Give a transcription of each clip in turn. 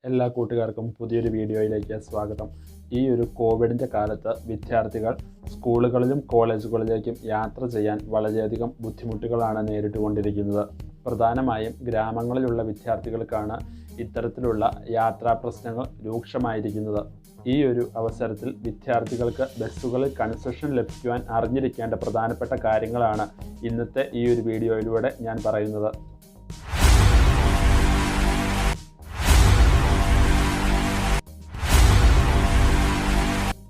എല്ലാ കൂട്ടുകാർക്കും പുതിയൊരു വീഡിയോയിലേക്ക് സ്വാഗതം. ഈ ഒരു കോവിഡിൻ്റെ കാലത്ത് വിദ്യാർത്ഥികൾ സ്കൂളുകളിലും കോളേജുകളിലേക്കും യാത്ര ചെയ്യാൻ വളരെയധികം ബുദ്ധിമുട്ടുകളാണ് നേരിട്ടുകൊണ്ടിരിക്കുന്നത്. പ്രധാനമായും ഗ്രാമങ്ങളിലുള്ള വിദ്യാർത്ഥികൾക്കാണ് ഇത്തരത്തിലുള്ള യാത്രാ പ്രശ്നങ്ങൾ രൂക്ഷമായിരിക്കുന്നത്. ഈ ഒരു അവസരത്തിൽ വിദ്യാർത്ഥികൾക്ക് ബസ്സുകളിൽ കൺസെഷൻ ലഭിക്കുവാൻ അറിഞ്ഞിരിക്കേണ്ട പ്രധാനപ്പെട്ട കാര്യങ്ങളാണ് ഇന്നത്തെ ഈ ഒരു വീഡിയോയിലൂടെ ഞാൻ പറയുന്നത്.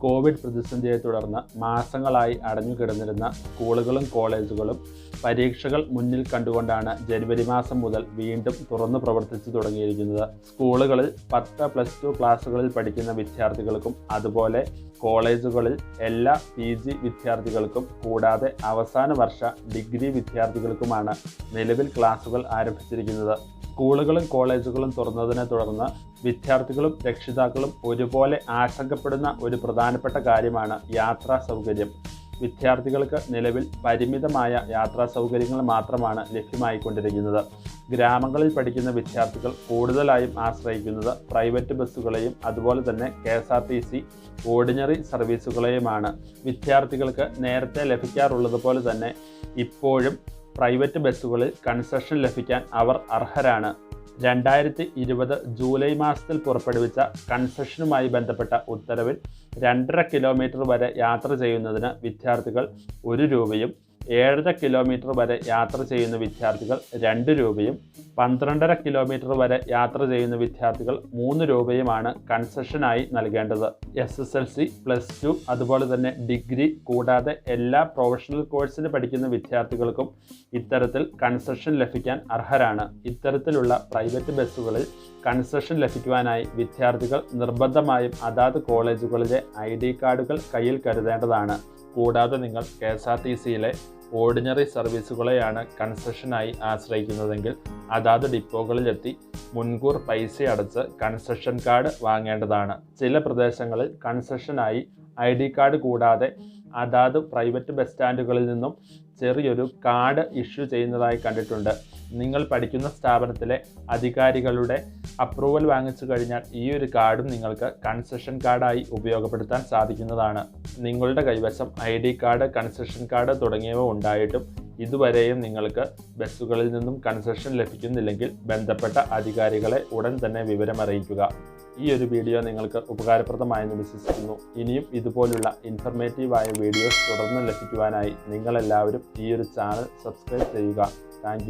കോവിഡ് പ്രതിസന്ധിയെ തുടർന്ന് മാസങ്ങളായി അടഞ്ഞുകിടന്നിരുന്ന സ്കൂളുകളും കോളേജുകളും പരീക്ഷകൾ മുന്നിൽ കണ്ടുകൊണ്ടാണ് ജനുവരി മാസം മുതൽ വീണ്ടും തുറന്നു പ്രവർത്തിച്ചു തുടങ്ങിയിരിക്കുന്നത്. സ്കൂളുകളിൽ 10+2 ക്ലാസ്സുകളിൽ പഠിക്കുന്ന വിദ്യാർത്ഥികൾക്കും അതുപോലെ കോളേജുകളിൽ എല്ലാ PG വിദ്യാർത്ഥികൾക്കും കൂടാതെ അവസാന വർഷ ഡിഗ്രി വിദ്യാർത്ഥികൾക്കുമാണ് നിലവിൽ ക്ലാസുകൾ ആരംഭിച്ചിരിക്കുന്നത്. സ്കൂളുകളും കോളേജുകളും തുറന്നതിനെ തുടർന്ന് വിദ്യാർത്ഥികളും രക്ഷിതാക്കളും ഒരുപോലെ ആശങ്കപ്പെടുന്ന ഒരു പ്രധാനപ്പെട്ട കാര്യമാണ് യാത്രാ സൗകര്യം. വിദ്യാർത്ഥികൾക്ക് നിലവിൽ പരിമിതമായ യാത്രാ സൗകര്യങ്ങൾ മാത്രമാണ് ലഭ്യമായിക്കൊണ്ടിരിക്കുന്നത്. ഗ്രാമങ്ങളിൽ പഠിക്കുന്ന വിദ്യാർത്ഥികൾ കൂടുതലായും ആശ്രയിക്കുന്നത് പ്രൈവറ്റ് ബസ്സുകളെയും അതുപോലെ തന്നെ KSRTC ഓർഡിനറി സർവീസുകളെയുമാണ്. വിദ്യാർത്ഥികൾക്ക് നേരത്തെ ലഭിക്കാറുള്ളതുപോലെ തന്നെ ഇപ്പോഴും പ്രൈവറ്റ് ബസ്സുകളിൽ കൺസെഷൻ ലഭിക്കാൻ അവർ അർഹരാണ്. 2020 ജൂലൈ മാസത്തിൽ പുറപ്പെടുവിച്ച കൺസെഷനുമായി ബന്ധപ്പെട്ട ഉത്തരവിൽ 2.5 കിലോമീറ്റർ വരെ യാത്ര ചെയ്യുന്നതിന് വിദ്യാർത്ഥികൾ 1 രൂപയും 7.5 കിലോമീറ്റർ വരെ യാത്ര ചെയ്യുന്ന വിദ്യാർത്ഥികൾ 2 രൂപയും 12.5 കിലോമീറ്റർ വരെ യാത്ര ചെയ്യുന്ന വിദ്യാർത്ഥികൾ 3 രൂപയുമാണ് കൺസെഷനായി നൽകേണ്ടത്. SSLC, +2 അതുപോലെ തന്നെ ഡിഗ്രി കൂടാതെ എല്ലാ പ്രൊഫഷണൽ കോഴ്സിന് പഠിക്കുന്ന വിദ്യാർത്ഥികൾക്കും ഇത്തരത്തിൽ കൺസെഷൻ ലഭിക്കാൻ അർഹരാണ്. ഇത്തരത്തിലുള്ള പ്രൈവറ്റ് ബസ്സുകളിൽ കൺസെഷൻ ലഭിക്കുവാനായി വിദ്യാർത്ഥികൾ നിർബന്ധമായും അതാത് കോളേജുകളിലെ ID കാർഡുകൾ കയ്യിൽ കരുതേണ്ടതാണ്. കൂടാതെ നിങ്ങൾ KSRTCയിലെ ഓർഡിനറി സർവീസുകളെയാണ് കൺസെഷനായി ആശ്രയിക്കുന്നതെങ്കിൽ അതാത് ഡിപ്പോകളിലെത്തി മുൻകൂർ പൈസ അടച്ച് കൺസെഷൻ കാർഡ് വാങ്ങേണ്ടതാണ്. ചില പ്രദേശങ്ങളിൽ കൺസെഷനായി ID കാർഡ് കൂടാതെ അതാത് പ്രൈവറ്റ് ബസ് സ്റ്റാൻഡുകളിൽ നിന്നും ചെറിയൊരു കാർഡ് ഇഷ്യൂ ചെയ്യുന്നതായി കണ്ടിട്ടുണ്ട്. നിങ്ങൾ പഠിക്കുന്ന സ്ഥാപനത്തിലെ അധികാരികളുടെ അപ്രൂവൽ വാങ്ങിച്ചു കഴിഞ്ഞാൽ ഈ ഒരു കാർഡും നിങ്ങൾക്ക് കൺസെഷൻ കാർഡായി ഉപയോഗപ്പെടുത്താൻ സാധിക്കുന്നതാണ്. നിങ്ങളുടെ കൈവശം ID കാർഡ്, കൺസെഷൻ കാർഡ് തുടങ്ങിയവ ഉണ്ടായിട്ടും ഇതുവരെയും നിങ്ങൾക്ക് ബസ്സുകളിൽ നിന്നും കൺസെഷൻ ലഭിക്കുന്നില്ലെങ്കിൽ ബന്ധപ്പെട്ട അധികാരികളെ ഉടൻ തന്നെ വിവരമറിയിക്കുക. ഈ ഒരു വീഡിയോ നിങ്ങൾക്ക് ഉപകാരപ്രദമായെന്ന് വിശ്വസിക്കുന്നു. ഇനിയും ഇതുപോലുള്ള ഇൻഫർമേറ്റീവായ വീഡിയോസ് തുടർന്ന് ലഭിക്കുവാനായി നിങ്ങളെല്ലാവരും ഈ ഒരു ചാനൽ സബ്സ്ക്രൈബ് ചെയ്യുക. താങ്ക്